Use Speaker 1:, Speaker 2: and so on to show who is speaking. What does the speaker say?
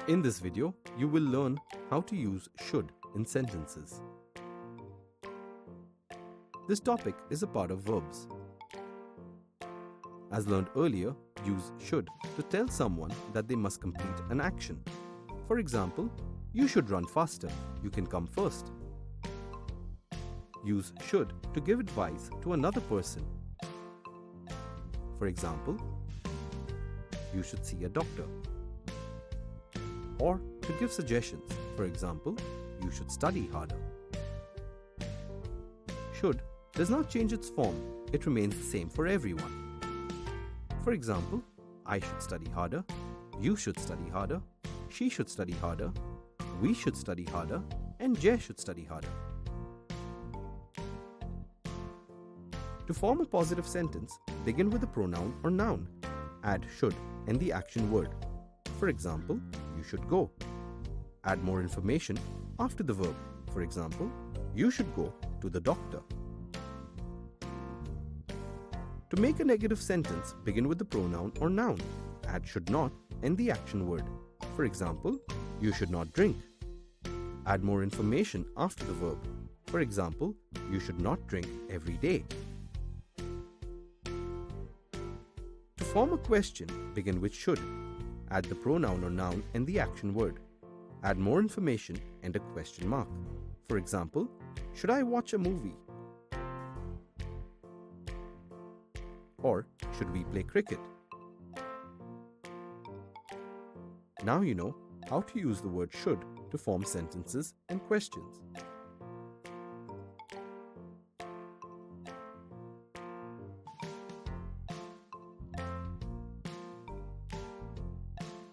Speaker 1: In this video, you will learn how to use should in sentences. This topic is a part of verbs. As learned earlier, use should to tell someone that they must complete an action. For example, you should run faster, you can come first. Use should to give advice to another person. For example, you should see a doctor. Or to give suggestions. For example, you should study harder. Should does not change its form, it remains the same for everyone. For example, I should study harder, you should study harder, she should study harder, we should study harder, and Jay should study harder. To form a positive sentence, begin with a pronoun or noun. Add should and the action word. For example, you should go. Add more information after the verb. For example, you should go to the doctor. To make a negative sentence, begin with the pronoun or noun. Add should not and the action word. For example, you should not drink. Add more information after the verb. For example, you should not drink every day. To form a question, begin with should. Add the pronoun or noun and the action word. Add more information and a question mark. For example, should I watch a movie? Or should we play cricket? Now you know how to use the word should to form sentences and questions.